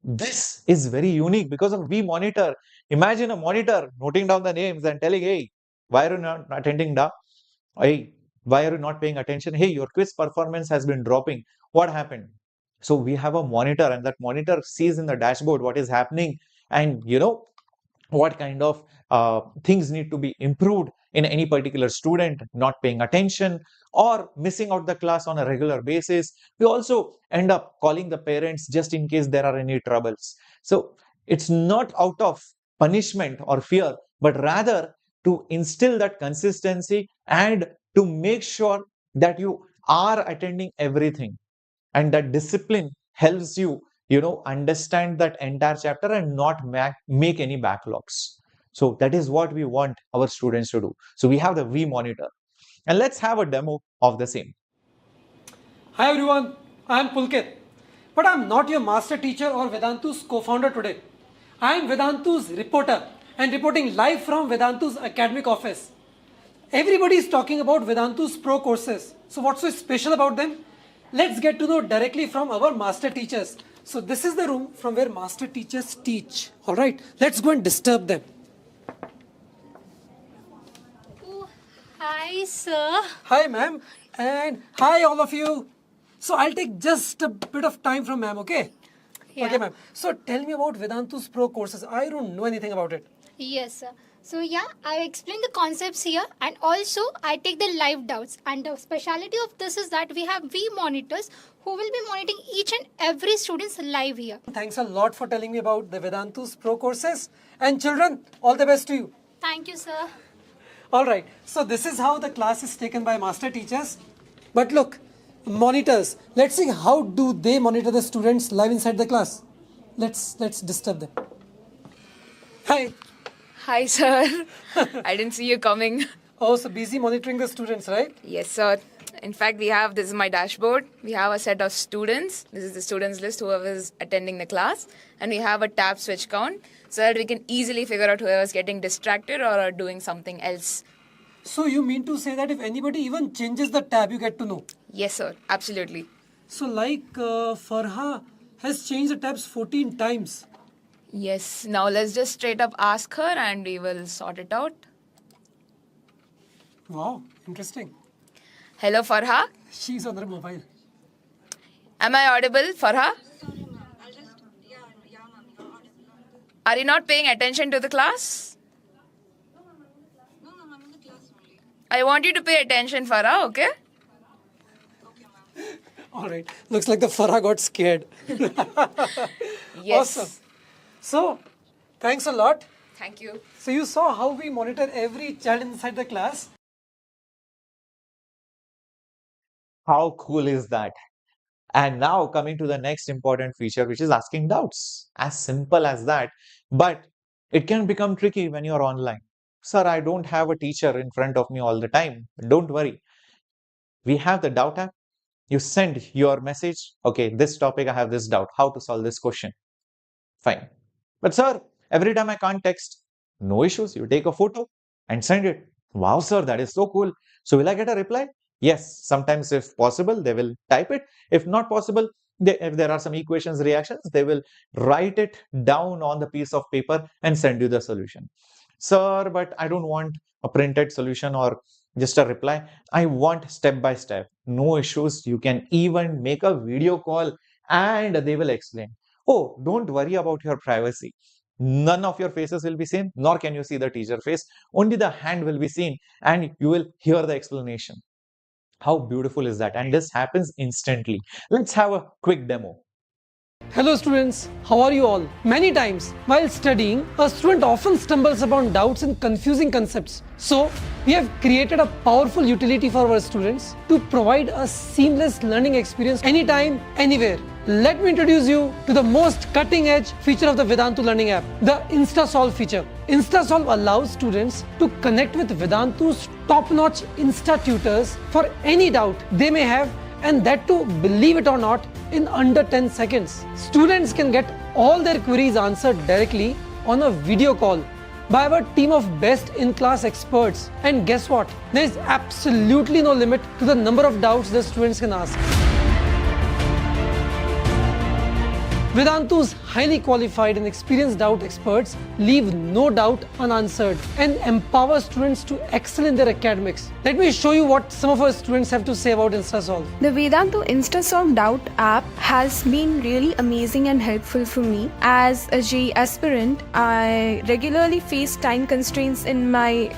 This is very unique because of we monitor. Imagine a monitor noting down the names and telling, hey, why are you not attending da? Hey, why are you not paying attention? Hey, your quiz performance has been dropping. What happened? So we have a monitor, and that monitor sees in the dashboard what is happening, and what kind of things need to be improved in any particular student not paying attention or missing out the class on a regular basis. We also end up calling the parents just in case there are any troubles. So it's not out of punishment or fear, but rather to instill that consistency and to make sure that you are attending everything, and that discipline helps you understand that entire chapter and not make any backlogs. So that is what we want our students to do. So we have the V monitor, and let's have a demo of the same. Hi everyone, I am Pulkit, but I am not your master teacher or Vedantu's co-founder today. I am Vedantu's reporter and reporting live from Vedantu's academic office. Everybody is talking about Vedantu's pro courses. So what's so special about them? Let's get to know directly from our master teachers. So this is the room from where master teachers teach. Alright, let's go and disturb them. Oh, hi, sir. Hi ma'am, and hi all of you. So I'll take just a bit of time from ma'am, okay? Yeah. Okay ma'am. So tell me about Vedantu's pro courses. I don't know anything about it. Yes, sir. So yeah, I explain the concepts here, and also I take the live doubts. And the speciality of this is that we have V monitors who will be monitoring each and every student's live here. Thanks a lot for telling me about the Vedantu's pro courses. And children, all the best to you. Thank you, sir. Alright, so this is how the class is taken by master teachers. But look, monitors, let's see how do they monitor the students live inside the class. Let's disturb them. Hi. Hi, sir. I didn't see you coming. Oh, so busy monitoring the students, right? Yes, sir. In fact, this is my dashboard. We have a set of students. This is the students list, whoever is attending the class. And we have a tab switch count so that we can easily figure out whoever is getting distracted or are doing something else. So you mean to say that if anybody even changes the tab, you get to know? Yes, sir. Absolutely. So like Farha has changed the tabs 14 times. Yes. Now let's just straight up ask her and we will sort it out. Wow, interesting. Hello, Farha. She's on her mobile. Am I audible, Farha? Are you not paying attention to the class? I want you to pay attention, Farah, okay? Alright, looks like the Farah got scared. Yes. Awesome. So, thanks a lot. Thank you. So you saw how we monitor every child inside the class. How cool is that? And now coming to the next important feature, which is asking doubts. As simple as that, but it can become tricky when you're online. Sir, I don't have a teacher in front of me all the time. Don't worry. We have the doubt app. You send your message. Okay, this topic, I have this doubt. How to solve this question? Fine. But sir, every time I can't text, no issues. You take a photo and send it. Wow, sir, that is so cool. So will I get a reply? Yes, sometimes if possible, they will type it. If not possible, if there are some equations, reactions, they will write it down on the piece of paper and send you the solution. Sir, but I don't want a printed solution or just a reply. I want step by step. No issues. You can even make a video call and they will explain. Oh, don't worry about your privacy. None of your faces will be seen, nor can you see the teacher face. Only the hand will be seen and you will hear the explanation. How beautiful is that? And this happens instantly. Let's have a quick demo. Hello students, how are you all? Many times while studying, a student often stumbles upon doubts and confusing concepts. So, we have created a powerful utility for our students to provide a seamless learning experience anytime, anywhere. Let me introduce you to the most cutting-edge feature of the Vedantu learning app, the InstaSolve feature. InstaSolve allows students to connect with Vedantu's top-notch Insta tutors for any doubt they may have, and that too, believe it or not, in under 10 seconds. Students can get all their queries answered directly on a video call by our team of best in-class experts. And guess what? There is absolutely no limit to the number of doubts the students can ask. Vedantu's highly qualified and experienced doubt experts leave no doubt unanswered and empower students to excel in their academics. Let me show you what some of our students have to say about InstaSolve. The Vedantu InstaSolve Doubt app has been really amazing and helpful for me. As a JEE aspirant, I regularly face time constraints in my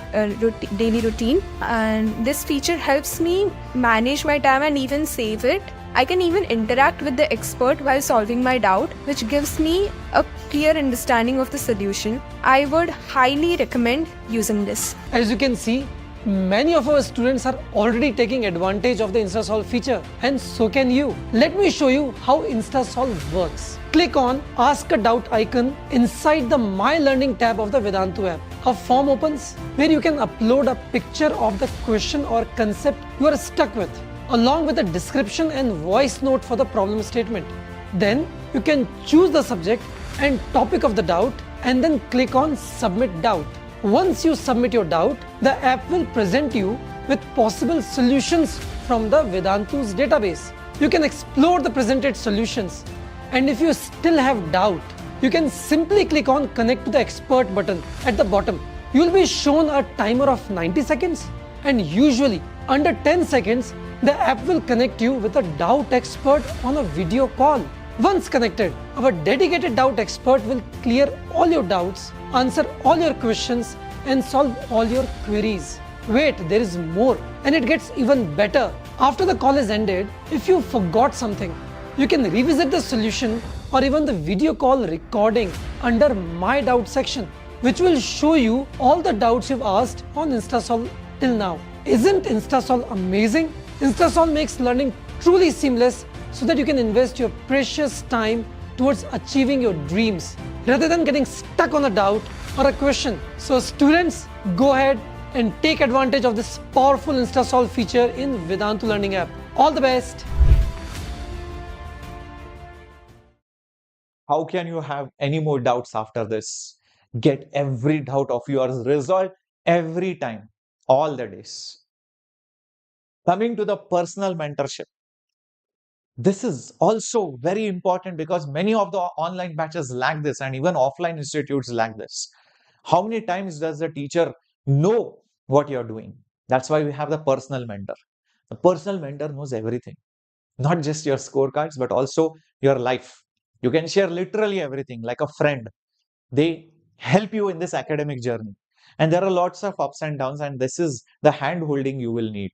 daily routine, and this feature helps me manage my time and even save it. I can even interact with the expert while solving my doubt, which gives me a clear understanding of the solution. I would highly recommend using this. As you can see, many of our students are already taking advantage of the InstaSolve feature, and so can you. Let me show you how InstaSolve works. Click on Ask a Doubt icon inside the My Learning tab of the Vedantu app. A form opens where you can upload a picture of the question or concept you are stuck with, along with a description and voice note for the problem statement. Then you can choose the subject and topic of the doubt and then click on Submit Doubt. Once you submit your doubt, the app will present you with possible solutions from the Vedantu's database. You can explore the presented solutions, and if you still have doubt, you can simply click on Connect to the Expert button at the bottom. You will be shown a timer of 90 seconds, and usually under 10 seconds, the app will connect you with a doubt expert on a video call. Once connected, our dedicated doubt expert will clear all your doubts, answer all your questions, and solve all your queries. Wait, there is more, and it gets even better. After the call is ended, if you forgot something, you can revisit the solution or even the video call recording under My Doubt section, which will show you all the doubts you've asked on InstaSolve till now. Isn't InstaSolve amazing? InstaSolve makes learning truly seamless so that you can invest your precious time towards achieving your dreams rather than getting stuck on a doubt or a question. So students, go ahead and take advantage of this powerful InstaSolve feature in Vedantu Learning app. All the best. How can you have any more doubts after this? Get every doubt of yours resolved every time, all the days. Coming to the personal mentorship. This is also very important because many of the online batches lack this, and even offline institutes lack this. How many times does the teacher know what you're doing? That's why we have the personal mentor. The personal mentor knows everything, not just your scorecards, but also your life. You can share literally everything like a friend. They help you in this academic journey. And there are lots of ups and downs, and this is the hand holding you will need.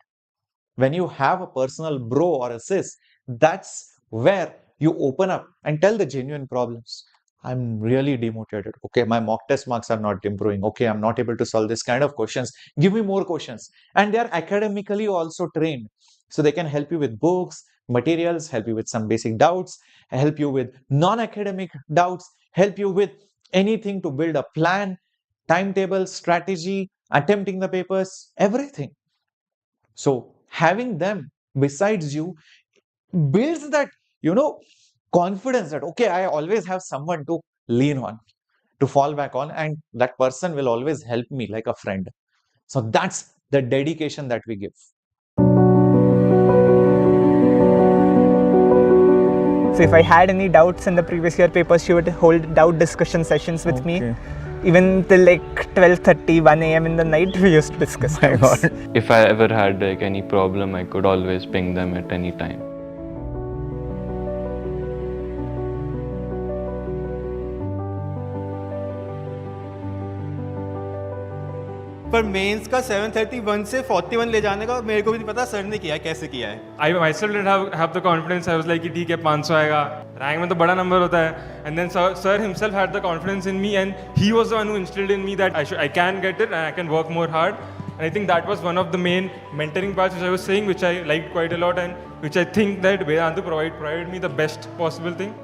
When you have a personal bro or a sis, that's where you open up and tell the genuine problems. I'm really demotivated. Okay, my mock test marks are not improving. Okay, I'm not able to solve this kind of questions. Give me more questions. And they're academically also trained. So they can help you with books, materials, help you with some basic doubts, help you with non-academic doubts, help you with anything to build a plan, timetable, strategy, attempting the papers, everything. So having them besides you builds that, confidence that, okay, I always have someone to lean on, to fall back on, and that person will always help me like a friend. So that's the dedication that we give. So if I had any doubts in the previous year papers, she would hold doubt discussion sessions with me. Even till like 12:30, 1 a.m. in the night, we used to discuss doubts. If I ever had like any problem, I could always ping them at any time. पर mains का 731 से 41 ले जाने का मेरे को भी नहीं पता सर ने किया है कैसे किया है. I myself didn't have the confidence. I was like कि ठीक है 500 आएगा, रैंक में तो बड़ा नंबर होता है. And then sir himself had the confidence in me, and he was the one who instilled in me that I can get it and I can work more hard. And I think that was one of the main mentoring parts which I was saying, which I liked quite a lot, and which I think that Vedantu provided me the best possible thing.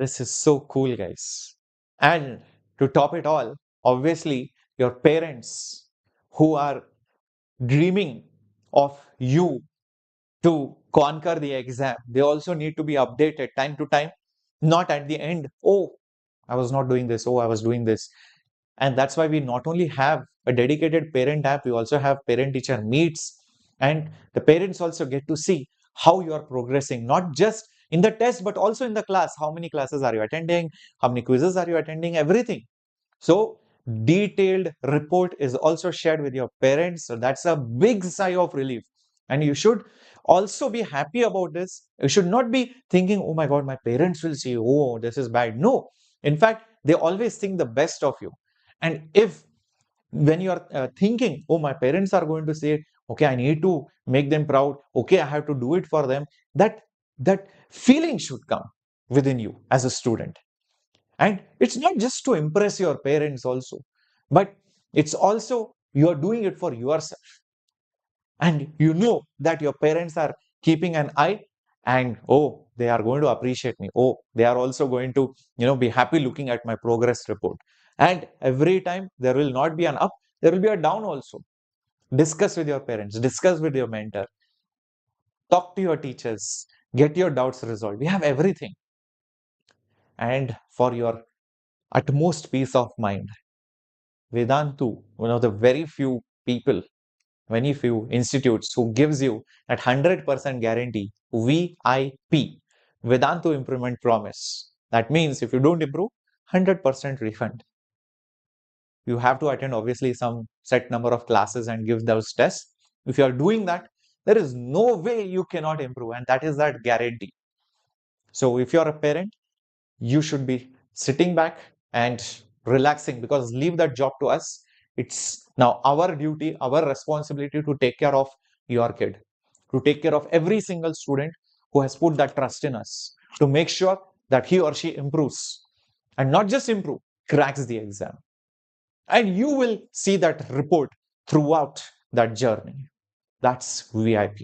This is so cool, guys. And to top it all, obviously, your parents who are dreaming of you to conquer the exam, they also need to be updated time to time, not at the end. Oh, I was not doing this. Oh, I was doing this. And that's why we not only have a dedicated parent app, we also have parent teacher meets, and the parents also get to see how you are progressing, not just in the test, but also in the class. How many classes are you attending? How many quizzes are you attending? Everything. So detailed report is also shared with your parents. So that's a big sigh of relief. And you should also be happy about this. You should not be thinking, oh my God, my parents will see, oh, this is bad. No. In fact, they always think the best of you. And if when you are thinking, oh, my parents are going to say, okay, I need to make them proud. Okay, I have to do it for them. That feeling should come within you as a student. And it's not just to impress your parents also, but it's also you are doing it for yourself. And you know that your parents are keeping an eye, and oh, they are going to appreciate me. Oh, they are also going to, be happy looking at my progress report. And every time there will not be an up, there will be a down also. Discuss with your parents, discuss with your mentor, talk to your teachers, get your doubts resolved. We have everything. And for your utmost peace of mind, Vedantu, one of the very few people, very few institutes who gives you that 100% guarantee, VIP, Vedantu Improvement Promise. That means if you don't improve, 100% refund. You have to attend obviously some set number of classes and give those tests. If you are doing that, there is no way you cannot improve, and that is that guarantee. So if you are a parent, you should be sitting back and relaxing, because leave that job to us. It's now our duty, our responsibility to take care of your kid, to take care of every single student who has put that trust in us, to make sure that he or she improves, and not just improve, cracks the exam. And you will see that report throughout that journey. That's VIP.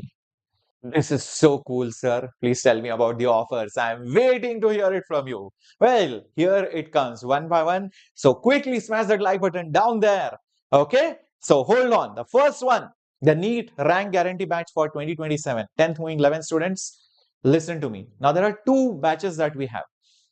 This is so cool, sir. Please tell me about the offers. I'm waiting to hear it from you. Well, here it comes one by one. So quickly smash that like button down there. Okay? So hold on. The first one, the NEET rank guarantee batch for 2027. 10th moving 11 students. Listen to me. Now there are two batches that we have.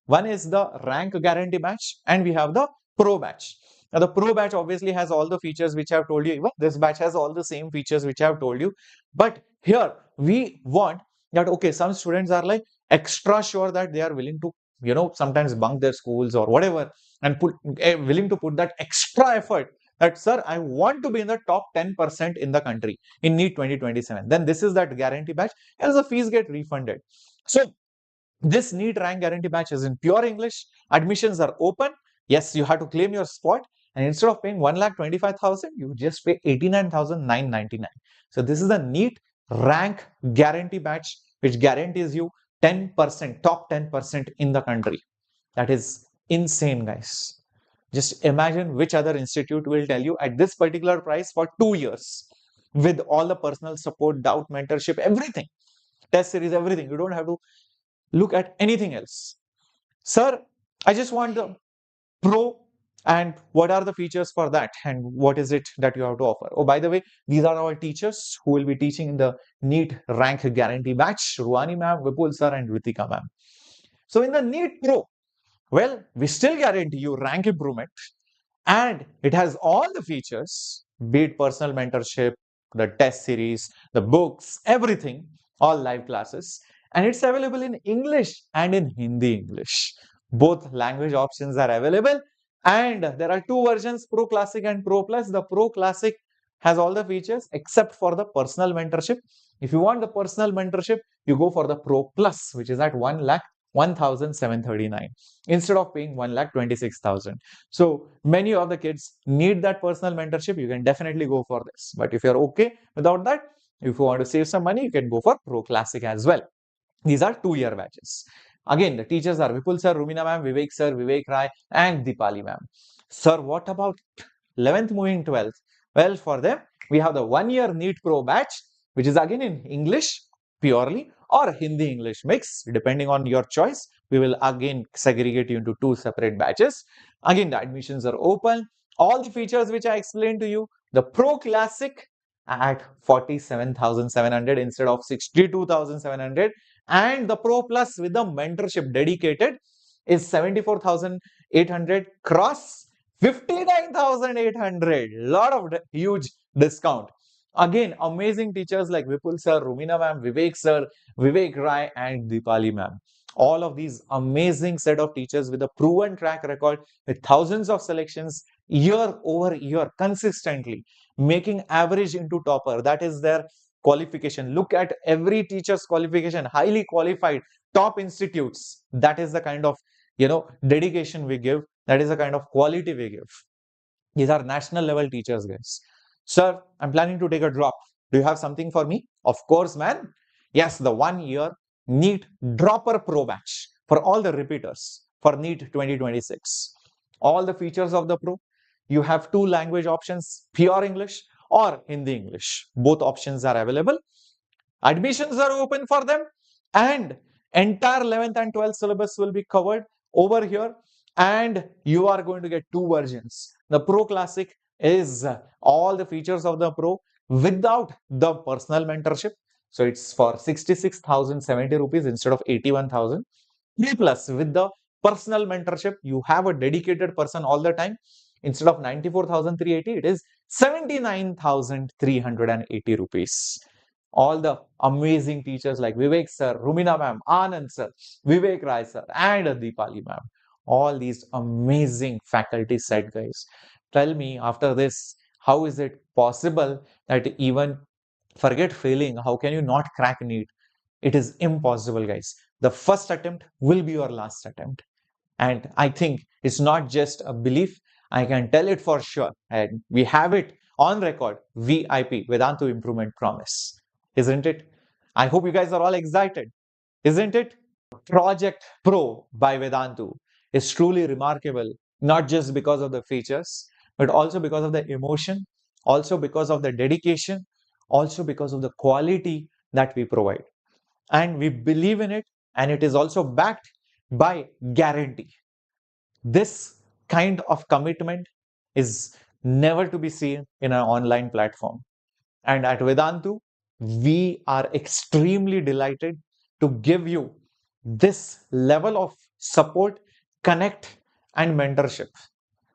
One is the rank guarantee batch, and we have the pro batch. Now the pro batch obviously has all the features which I have told you. Even this batch has all the same features which I have told you. But here we want that, okay, some students are like extra sure that they are willing to, sometimes bunk their schools or whatever, and willing to put that extra effort that, sir, I want to be in the top 10% in the country in NEET 2027. Then this is that guarantee batch, as the fees get refunded. So this NEET rank guarantee batch is in pure English. Admissions are open. Yes, you have to claim your spot. And instead of paying 1,25,000, you just pay 89,999. So this is the NEET rank guarantee batch, which guarantees you 10%, top 10% in the country. That is insane, guys. Just imagine which other institute will tell you at this particular price for 2 years with all the personal support, doubt, mentorship, everything, test series, everything. You don't have to look at anything else. Sir, I just want the pro, and what are the features for that, and what is it that you have to offer? Oh, by the way, these are our teachers who will be teaching in the NEET rank guarantee batch: Ruani ma'am, Vipul sir, and Ritika ma'am. So in the NEET Pro, well, we still guarantee you rank improvement, and it has all the features, be it personal mentorship, the test series, the books, everything, all live classes. And it's available in English and in Hindi English. Both language options are available. And there are two versions, Pro Classic and Pro Plus. The Pro Classic has all the features except for the personal mentorship. If you want the personal mentorship, you go for the Pro Plus, which is at 1,01,739 instead of paying 1,26,000. So many of the kids need that personal mentorship. You can definitely go for this. But if you're okay without that, if you want to save some money, you can go for Pro Classic as well. These are 2-year batches. Again, the teachers are Vipul sir, Rumina ma'am, Vivek sir, Vivek Rai, and Deepali ma'am. Sir, what about 11th moving 12th? Well, for them, we have the 1-year NEET Pro batch, which is again in English purely or Hindi English mix, depending on your choice. We will again segregate you into 2 separate batches. Again, the admissions are open. All the features which I explained to you, the Pro Classic at 47,700 instead of 62,700, and the Pro Plus with the mentorship dedicated is 74,800 cross 59,800. Lot of huge discount. Again, amazing teachers like Vipul sir, Rumina ma'am, Vivek sir, Vivek Rai, and Deepali ma'am. All of these amazing set of teachers with a proven track record with thousands of selections year over year consistently, making average into topper. That is their qualification. Look at every teacher's qualification, highly qualified, top institutes. That is the kind of dedication we give. That is the kind of quality we give. These are national level teachers, guys. Sir, I'm planning to take a drop. Do you have something for me? Of course, man. Yes, the 1-year NEET Dropper Pro batch for all the repeaters for NEET 2026. All the features of the Pro. You have 2 language options, pure English or Hindi English. Both options are available. Admissions are open for them, and entire 11th and 12th syllabus will be covered over here, and you are going to get 2 versions. The Pro Classic is all the features of the Pro without the personal mentorship. So it's for 66,070 rupees instead of 81,000. Plus with the personal mentorship, you have a dedicated person all the time. Instead of 94,380, it is 79,380 rupees. All the amazing teachers like Vivek sir, Rumina ma'am, Anand sir, Vivek Rai sir, and Deepali ma'am. All these amazing faculty set, guys. Tell me after this, how is it possible that even forget failing, how can you not crack NEET? It is impossible, guys. The first attempt will be your last attempt. And I think it's not just a belief. I can tell it for sure. And we have it on record, VIP, Vedantu Improvement Promise. Isn't it? I hope you guys are all excited. Isn't it? Project Pro by Vedantu is truly remarkable, not just because of the features, but also because of the emotion, also because of the dedication, also because of the quality that we provide. And we believe in it, and it is also backed by guarantee. This kind of commitment is never to be seen in an online platform. And at Vedantu, we are extremely delighted to give you this level of support, connect, and mentorship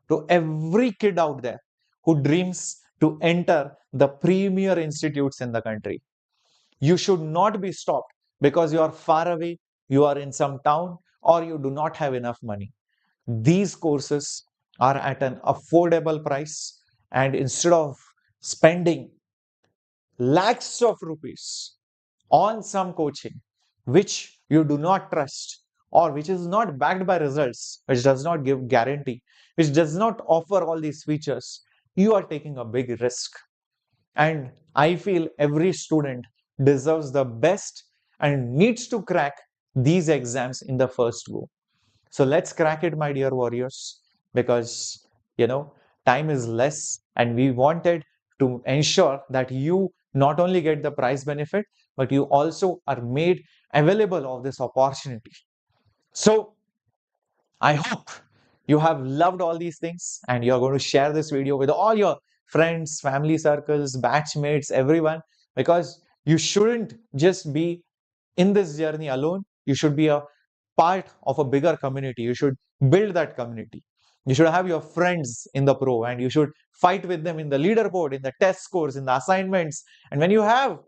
to every kid out there who dreams to enter the premier institutes in the country. You should not be stopped because you are far away, you are in some town, or you do not have enough money. These courses are at an affordable price, and instead of spending lakhs of rupees on some coaching which you do not trust or which is not backed by results, which does not give guarantee, which does not offer all these features, you are taking a big risk. And I feel every student deserves the best and needs to crack these exams in the first go. So let's crack it, my dear warriors, because time is less, and we wanted to ensure that you not only get the prize benefit, but you also are made available of this opportunity. So I hope you have loved all these things, and you're going to share this video with all your friends, family circles, batchmates, everyone, because you shouldn't just be in this journey alone. You should be a part of a bigger community. You should build that community. You should have your friends in the pro, and you should fight with them in the leaderboard, in the test scores, in the assignments. And when you have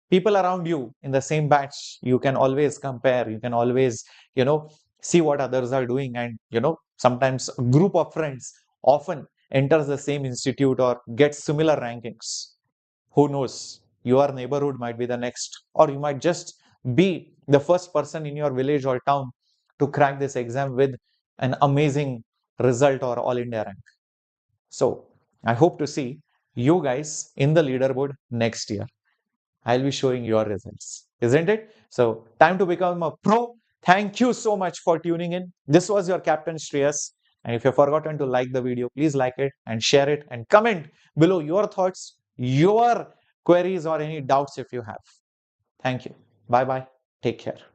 people around you in the same batch, you can always compare, you can always, see what others are doing. And, sometimes a group of friends often enters the same institute or gets similar rankings. Who knows? Your neighborhood might be the next, or you might just be the first person in your village or town to crack this exam with an amazing result or all India rank. So I hope to see you guys in the leaderboard next year. I'll be showing your results, isn't it? So time to become a pro. Thank you so much for tuning in. This was your Captain Shreyas. And if you've forgotten to like the video, please like it and share it and comment below your thoughts, your queries, or any doubts if you have. Thank you. Bye bye. Take care.